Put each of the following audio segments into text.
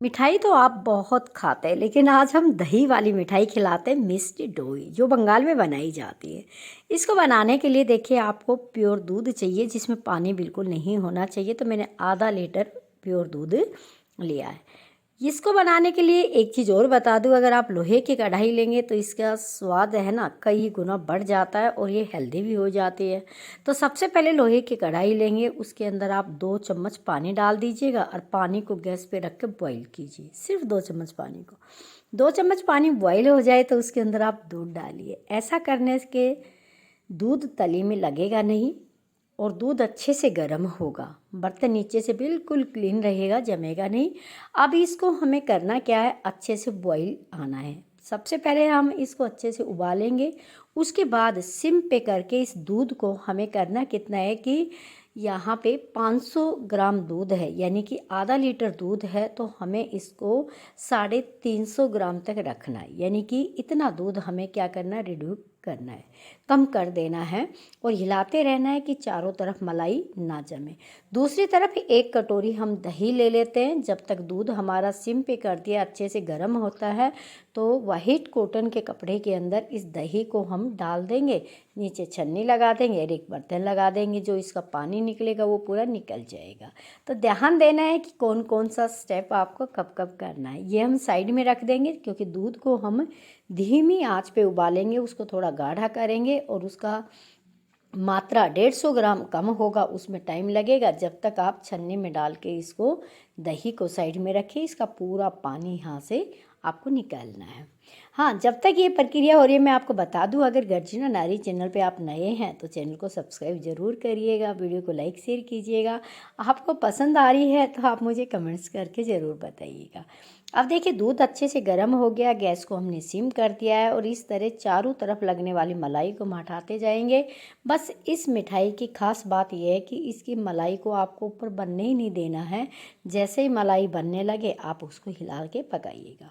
मिठाई तो आप बहुत खाते हैं, लेकिन आज हम दही वाली मिठाई खिलाते हैं, मिष्टी दोई, जो बंगाल में बनाई जाती है। इसको बनाने के लिए देखिए, आपको प्योर दूध चाहिए जिसमें पानी बिल्कुल नहीं होना चाहिए। तो मैंने आधा लीटर प्योर दूध लिया है। इसको बनाने के लिए एक चीज़ और बता दूं, अगर आप लोहे की कढ़ाई लेंगे तो इसका स्वाद है ना कई गुना बढ़ जाता है और ये हेल्दी भी हो जाती है। तो सबसे पहले लोहे की कढ़ाई लेंगे, उसके अंदर आप 2 चम्मच पानी डाल दीजिएगा और पानी को गैस पे रख के बॉईल कीजिए। सिर्फ 2 चम्मच पानी को, 2 चम्मच पानी बॉईल हो जाए तो उसके अंदर आप दूध डालिए। ऐसा करने के दूध तली में लगेगा नहीं और दूध अच्छे से गर्म होगा। बर्तन नीचे से बिल्कुल क्लीन रहेगा, जमेगा नहीं। अब इसको हमें करना क्या है, अच्छे से बॉईल आना है। सबसे पहले हम इसको अच्छे से उबालेंगे, उसके बाद सिम पे करके इस दूध को हमें करना कितना है कि यहाँ पे 500 ग्राम दूध है, यानी कि आधा लीटर दूध है, तो हमें इसको 350 ग्राम तक रखना है। यानी कि इतना दूध हमें क्या करना है, रिड्यूस करना है, कम कर देना है और हिलाते रहना है कि चारों तरफ मलाई ना जमे। दूसरी तरफ 1 कटोरी हम दही ले लेते हैं। जब तक दूध हमारा सिम पे कर दिया अच्छे से गर्म होता है, तो वाइट कॉटन के कपड़े के अंदर इस दही को हम डाल देंगे, नीचे छन्नी लगा देंगे और एक बर्तन लगा देंगे। जो इसका पानी निकलेगा वो पूरा निकल जाएगा। तो ध्यान देना है कि कौन कौन सा स्टेप आपको कब कब करना है। ये हम साइड में रख देंगे, क्योंकि दूध को हम धीमी आंच पे उबालेंगे, उसको थोड़ा गाढ़ा करेंगे और उसका मात्रा 150 ग्राम कम होगा, उसमें टाइम लगेगा। जब तक आप छन्नी में डाल के इसको दही को साइड में रखें, इसका पूरा पानी यहाँ से आपको निकालना है। हाँ, जब तक ये प्रक्रिया हो रही है मैं आपको बता दूं, अगर गर्जिना नारी चैनल पे आप नए हैं तो चैनल को सब्सक्राइब ज़रूर करिएगा, वीडियो को लाइक शेयर कीजिएगा। आपको पसंद आ रही है तो आप मुझे कमेंट्स करके ज़रूर बताइएगा। अब देखिए, दूध अच्छे से गर्म हो गया, गैस को हमने सिम कर दिया है और इस तरह चारों तरफ लगने वाली मलाई को हटाते जाएंगे। बस इस मिठाई की खास बात यह है कि इसकी मलाई को आपको ऊपर बनने ही नहीं देना है। जैसे ही मलाई बनने लगे आप उसको हिला के पकाइएगा।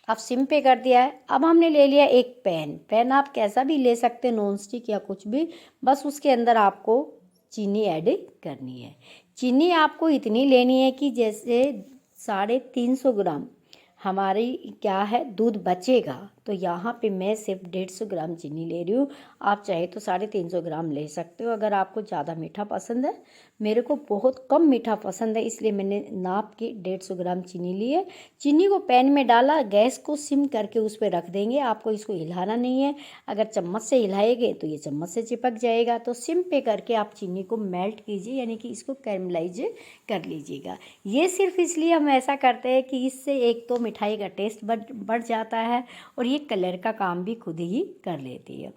अब सिम पे कर दिया है। अब हमने ले लिया एक पैन आप कैसा भी ले सकते हैं, नॉन स्टिक या कुछ भी। बस उसके अंदर आपको चीनी ऐड करनी है। चीनी आपको इतनी लेनी है कि जैसे 350 ग्राम हमारी क्या है दूध बचेगा। तो यहाँ पे मैं सिर्फ 150 ग्राम चीनी ले रही हूँ। आप चाहे तो 350 ग्राम ले सकते हो अगर आपको ज़्यादा मीठा पसंद है। मेरे को बहुत कम मीठा पसंद है, इसलिए मैंने नाप के 150 ग्राम चीनी ली है। चीनी को पैन में डाला, गैस को सिम करके उस पर रख देंगे। आपको इसको हिलाना नहीं है, अगर चम्मच से हिलाएंगे तो ये चम्मच से चिपक जाएगा। तो सिम पे करके आप चीनी को मेल्ट कीजिए, यानी कि इसको कैरमलाइज कर लीजिएगा। ये सिर्फ इसलिए हम ऐसा करते हैं कि इससे एक तो मिठाई का टेस्ट बढ़ जाता है और ये कलर का काम भी खुद ही कर लेती है।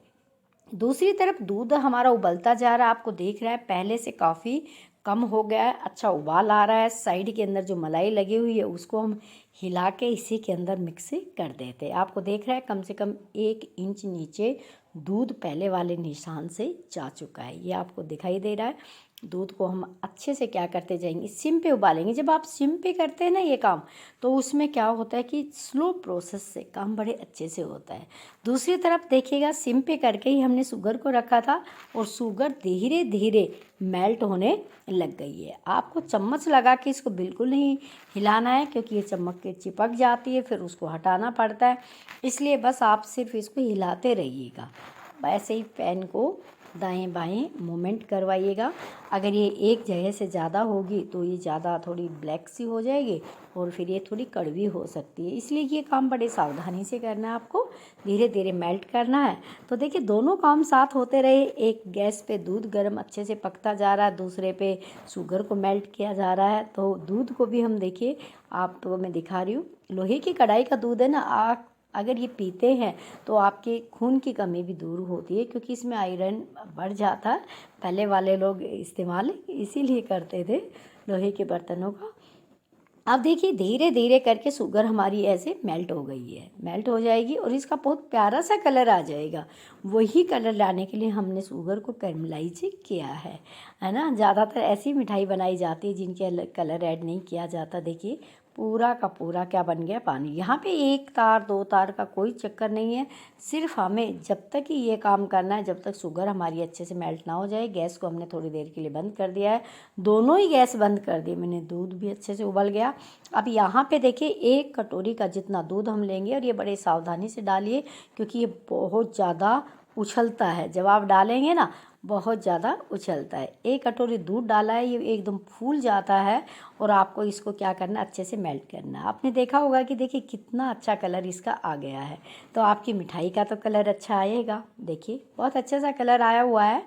दूसरी तरफ दूध हमारा उबलता जा रहा है, आपको देख रहा है पहले से काफ़ी कम हो गया है, अच्छा उबाल आ रहा है। साइड के अंदर जो मलाई लगी हुई है उसको हम हिला के इसी के अंदर मिक्स कर देते हैं। आपको देख रहा है कम से कम 1 इंच नीचे दूध पहले वाले निशान से जा चुका है, ये आपको दिखाई दे रहा है। दूध को हम अच्छे से क्या करते जाएंगे, सिम पे उबालेंगे। जब आप सिम पे करते हैं ना ये काम, तो उसमें क्या होता है कि स्लो प्रोसेस से काम बड़े अच्छे से होता है। दूसरी तरफ देखिएगा, सिम पे करके ही हमने शुगर को रखा था और शुगर धीरे धीरे मेल्ट होने लग गई है। आपको चम्मच लगा के इसको बिल्कुल नहीं हिलाना है, क्योंकि ये चम्मच के चिपक जाती है, फिर उसको हटाना पड़ता है। इसलिए बस आप सिर्फ इसको हिलाते रहिएगा, ऐसे ही पैन को दाएं बाएं मूवमेंट करवाइएगा। अगर ये एक जगह से ज़्यादा होगी तो ये ज़्यादा थोड़ी ब्लैक सी हो जाएगी और फिर ये थोड़ी कड़वी हो सकती है। इसलिए ये काम बड़े सावधानी से करना है, आपको धीरे धीरे मेल्ट करना है। तो देखिए, दोनों काम साथ होते रहे। एक गैस पे दूध गर्म अच्छे से पकता जा रहा है, दूसरे पे शुगर को मेल्ट किया जा रहा है। तो दूध को भी हम देखिए, आप तो मैं दिखा रही हूँ, लोहे की कढ़ाई का दूध है ना, आप अगर ये पीते हैं तो आपके खून की कमी भी दूर होती है, क्योंकि इसमें आयरन बढ़ जाता है। पहले वाले लोग इस्तेमाल इसीलिए करते थे लोहे के बर्तनों का। अब देखिए, धीरे धीरे करके शुगर हमारी ऐसे मेल्ट हो गई है, मेल्ट हो जाएगी और इसका बहुत प्यारा सा कलर आ जाएगा। वही कलर लाने के लिए हमने शुगर को कैरमलाइज किया है ना। ज़्यादातर ऐसी मिठाई बनाई जाती है जिनके कलर ऐड नहीं किया जाता। देखिए, पूरा का पूरा क्या बन गया, पानी। यहाँ पे 1 तार 2 तार का कोई चक्कर नहीं है, सिर्फ हमें जब तक ही ये काम करना है, जब तक शुगर हमारी अच्छे से मेल्ट ना हो जाए। गैस को हमने थोड़ी देर के लिए बंद कर दिया है, दोनों ही गैस बंद कर दिए मैंने। दूध भी अच्छे से उबल गया। अब यहाँ पे देखिए 1 कटोरी का जितना दूध हम लेंगे, और ये बड़े सावधानी से डालिए क्योंकि ये बहुत ज़्यादा उछलता है। जब आप डालेंगे ना, बहुत ज़्यादा उछलता है। 1 कटोरी दूध डाला है, ये एकदम फूल जाता है, और आपको इसको क्या करना है, अच्छे से मेल्ट करना है। आपने देखा होगा कि देखिए कितना अच्छा कलर इसका आ गया है। तो आपकी मिठाई का तो कलर अच्छा आएगा। देखिए बहुत अच्छा सा कलर आया हुआ है,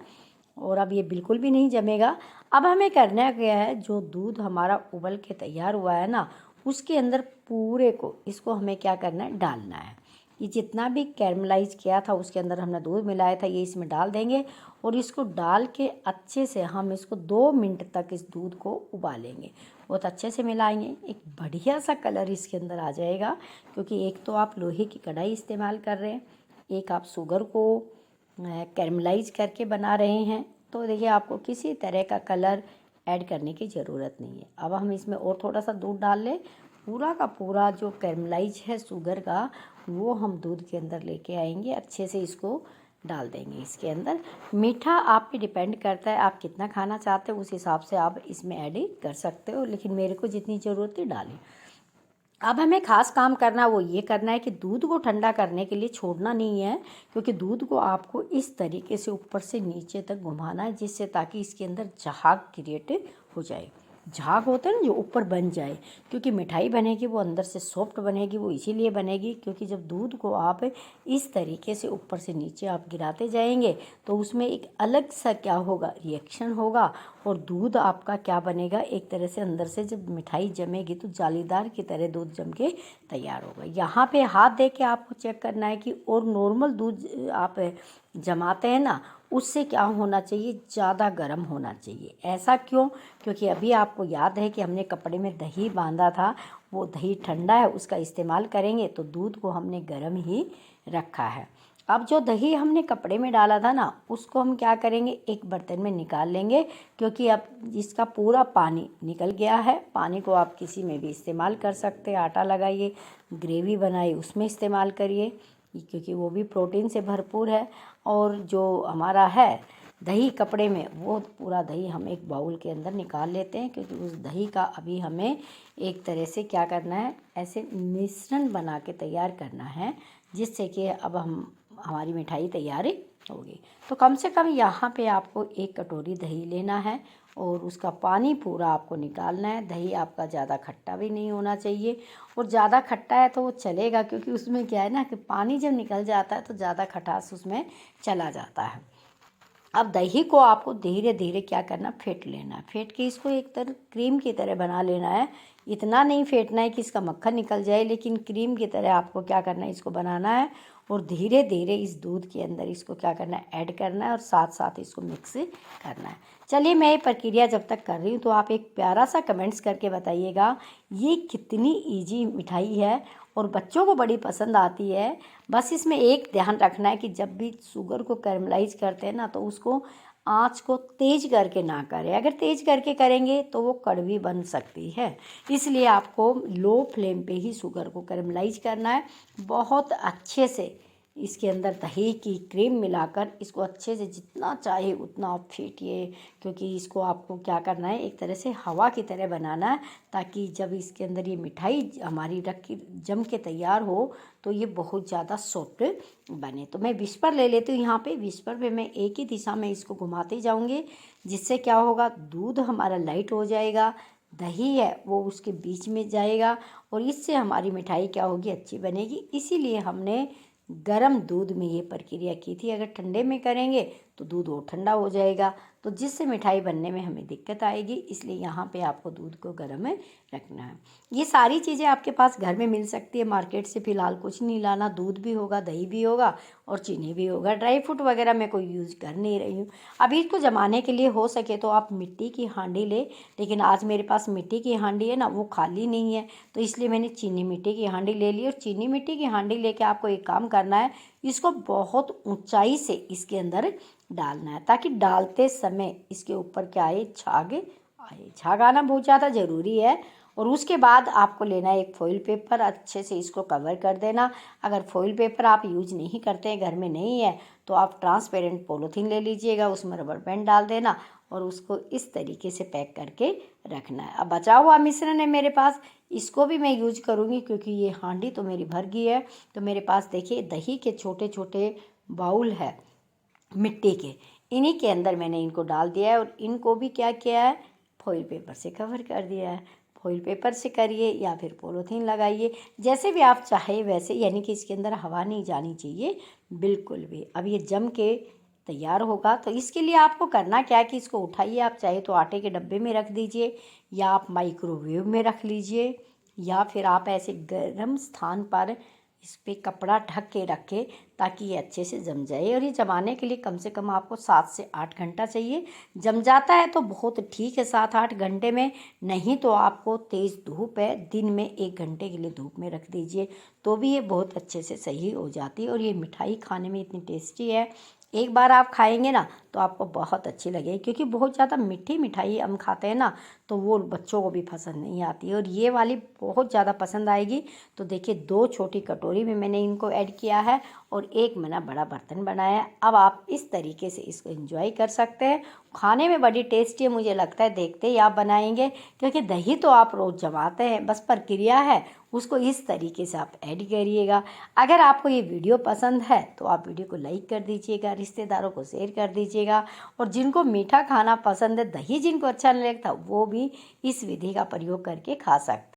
और अब ये बिल्कुल भी नहीं जमेगा। अब हमें करना क्या है, जो दूध हमारा उबल के तैयार हुआ है ना, उसके अंदर पूरे को इसको हमें क्या करना है, डालना है। ये जितना भी कैरमलाइज किया था उसके अंदर हमने दूध मिलाया था, ये इसमें डाल देंगे, और इसको डाल के अच्छे से हम इसको 2 मिनट तक इस दूध को उबालेंगे। बहुत अच्छे से मिलाएंगे, एक बढ़िया सा कलर इसके अंदर आ जाएगा। क्योंकि एक तो आप लोहे की कढ़ाई इस्तेमाल कर रहे हैं, एक आप शुगर को कैरमलाइज करके बना रहे हैं। तो देखिए आपको किसी तरह का कलर ऐड करने की ज़रूरत नहीं है। अब हम इसमें और थोड़ा सा दूध डाल लें। पूरा का पूरा जो कैरमलाइज है शुगर का, वो हम दूध के अंदर लेके आएंगे, अच्छे से इसको डाल देंगे इसके अंदर। मीठा आप पे डिपेंड करता है, आप कितना खाना चाहते हो उस हिसाब से आप इसमें ऐड कर सकते हो, लेकिन मेरे को जितनी ज़रूरत है डालें। अब हमें खास काम करना वो ये करना है कि दूध को ठंडा करने के लिए छोड़ना नहीं है, क्योंकि दूध को आपको इस तरीके से ऊपर से नीचे तक घुमाना है, जिससे ताकि इसके अंदर झाग क्रिएट हो जाए। झाग होता है ना, जो ऊपर बन जाए। क्योंकि मिठाई बनेगी वो अंदर से सॉफ्ट बनेगी, वो इसीलिए बनेगी क्योंकि जब दूध को आप इस तरीके से ऊपर से नीचे आप गिराते जाएंगे तो उसमें एक अलग सा क्या होगा, रिएक्शन होगा, और दूध आपका क्या बनेगा, एक तरह से अंदर से जब मिठाई जमेगी तो जालीदार की तरह दूध जम के तैयार होगा। यहाँ पे हाथ दे के आपको चेक करना है कि, और नॉर्मल दूध आप जमाते हैं ना, उससे क्या होना चाहिए, ज़्यादा गर्म होना चाहिए। ऐसा क्यों? क्योंकि अभी आपको याद है कि हमने कपड़े में दही बांधा था, वो दही ठंडा है, उसका इस्तेमाल करेंगे, तो दूध को हमने गर्म ही रखा है। अब जो दही हमने कपड़े में डाला था ना, उसको हम क्या करेंगे, एक बर्तन में निकाल लेंगे, क्योंकि अब इसका पूरा पानी निकल गया है। पानी को आप किसी में भी इस्तेमाल कर सकते हैं, आटा लगाइए, ग्रेवी बनाइए, उसमें इस्तेमाल करिए, क्योंकि वो भी प्रोटीन से भरपूर है। और जो हमारा है दही कपड़े में, वो पूरा दही हम एक बाउल के अंदर निकाल लेते हैं, क्योंकि उस दही का अभी हमें एक तरह से क्या करना है, ऐसे मिश्रण बना के तैयार करना है, जिससे कि अब हमारी मिठाई तैयार होगी। तो कम से कम यहाँ पे आपको 1 कटोरी दही लेना है, और उसका पानी पूरा आपको निकालना है। दही आपका ज़्यादा खट्टा भी नहीं होना चाहिए, और ज़्यादा खट्टा है तो वो चलेगा, क्योंकि उसमें क्या है ना कि पानी जब निकल जाता है तो ज़्यादा खटास उसमें चला जाता है। अब दही को आपको धीरे धीरे क्या करना, फेंट लेना है। फेंट के इसको एक तरह क्रीम की तरह बना लेना है। इतना नहीं फेंटना है कि इसका मक्खन निकल जाए, लेकिन क्रीम की तरह आपको क्या करना है, इसको बनाना है, और धीरे धीरे इस दूध के अंदर इसको क्या करना है, ऐड करना है, और साथ साथ इसको मिक्स करना है। चलिए मैं ये प्रक्रिया जब तक कर रही हूँ तो आप एक प्यारा सा कमेंट्स करके बताइएगा ये कितनी ईजी मिठाई है, और बच्चों को बड़ी पसंद आती है। बस इसमें एक ध्यान रखना है कि जब भी शुगर को कैरमलाइज करते हैं ना, तो उसको आँच को तेज करके ना करें। अगर तेज करके करेंगे तो वो कड़वी बन सकती है, इसलिए आपको लो फ्लेम पे ही शुगर को कैरमलाइज करना है। बहुत अच्छे से इसके अंदर दही की क्रीम मिलाकर इसको अच्छे से जितना चाहे उतना आप फेंटिए, क्योंकि इसको आपको क्या करना है, एक तरह से हवा की तरह बनाना है, ताकि जब इसके अंदर ये मिठाई हमारी रखी जम के तैयार हो तो ये बहुत ज़्यादा सॉफ्ट बने। तो मैं विस्पर ले लेती हूँ। यहाँ पे विस्पर पे मैं एक ही दिशा में इसको घुमाते जाऊँगी, जिससे क्या होगा, दूध हमारा लाइट हो जाएगा, दही है वो उसके बीच में जाएगा, और इससे हमारी मिठाई क्या होगी, अच्छी बनेगी। इसीलिए हमने गरम दूध में ये प्रक्रिया की थी। अगर ठंडे में करेंगे तो दूध और ठंडा हो जाएगा, तो जिससे मिठाई बनने में हमें दिक्कत आएगी। इसलिए यहाँ पे आपको दूध को गर्म में रखना है। ये सारी चीज़ें आपके पास घर में मिल सकती है, मार्केट से फ़िलहाल कुछ नहीं लाना। दूध भी होगा, दही भी होगा, और चीनी भी होगा। ड्राई फ्रूट वगैरह मैं कोई यूज़ कर नहीं रही हूँ। अभी इसको जमाने के लिए हो सके तो आप मिट्टी की हांडी ले, लेकिन आज मेरे पास मिट्टी की हांडी है ना, वो खाली नहीं है, तो इसलिए मैंने चीनी मिट्टी की हांडी ले ली। और चीनी मिट्टी की हांडी लेके आपको एक काम करना है, इसको बहुत ऊंचाई से इसके अंदर डालना है, ताकि डालते समय इसके ऊपर क्या आए, झाग आए। झाग आना बहुत ज़्यादा ज़रूरी है, और उसके बाद आपको लेना है एक फॉइल पेपर, अच्छे से इसको कवर कर देना। अगर फॉइल पेपर आप यूज नहीं करते हैं, घर में नहीं है, तो आप ट्रांसपेरेंट पॉलीथीन ले लीजिएगा, उसमें रबर बैंड डाल देना और उसको इस तरीके से पैक करके रखना है। अब बचा हुआ मिश्रण है मेरे पास, इसको भी मैं यूज करूँगी क्योंकि ये हांडी तो मेरी भर गई है। तो मेरे पास देखिए दही के छोटे छोटे बाउल है मिट्टी के, इन्हीं के अंदर मैंने इनको डाल दिया है और इनको भी क्या किया है, फॉइल पेपर से कवर कर दिया है। फॉइल पेपर से करिए या फिर पॉलीथीन लगाइए, जैसे भी आप चाहे वैसे, यानी कि इसके अंदर हवा नहीं जानी चाहिए बिल्कुल भी। अब ये जम के तैयार होगा, तो इसके लिए आपको करना क्या है कि इसको उठाइए, आप चाहे तो आटे के डब्बे में रख दीजिए या आप माइक्रोवेव में रख लीजिए या फिर आप ऐसे गर्म स्थान पर इस पर कपड़ा ढक के रखें ताकि ये अच्छे से जम जाए। और ये जमाने के लिए कम से कम आपको 7 से 8 घंटा चाहिए। जम जाता है तो बहुत ठीक है 7-8 घंटे में, नहीं तो आपको तेज़ धूप है, दिन में 1 घंटे के लिए धूप में रख दीजिए तो भी ये बहुत अच्छे से सही हो जाती है। और ये मिठाई खाने में इतनी टेस्टी है, एक बार आप खाएंगे ना तो आपको बहुत अच्छी लगेगी, क्योंकि बहुत ज़्यादा मीठी मिठाई हम खाते हैं ना तो वो बच्चों को भी पसंद नहीं आती है और ये वाली बहुत ज़्यादा पसंद आएगी। तो देखिए 2 छोटी कटोरी में मैंने इनको ऐड किया है और एक मैंने बड़ा बर्तन बनाया है। अब आप इस तरीके से इसको एंजॉय कर सकते हैं, खाने में बड़ी टेस्टी है, मुझे लगता है देखते ही आप बनाएंगे, क्योंकि दही तो आप रोज़ जमाते हैं, बस प्रक्रिया है उसको इस तरीके से आप ऐड करिएगा। अगर आपको ये वीडियो पसंद है तो आप वीडियो को लाइक कर दीजिएगा, रिश्तेदारों को शेयर कर दीजिएगा और जिनको मीठा खाना पसंद है, दही जिनको अच्छा नहीं लगता, वो भी इस विधि का प्रयोग करके खा सकते हैं।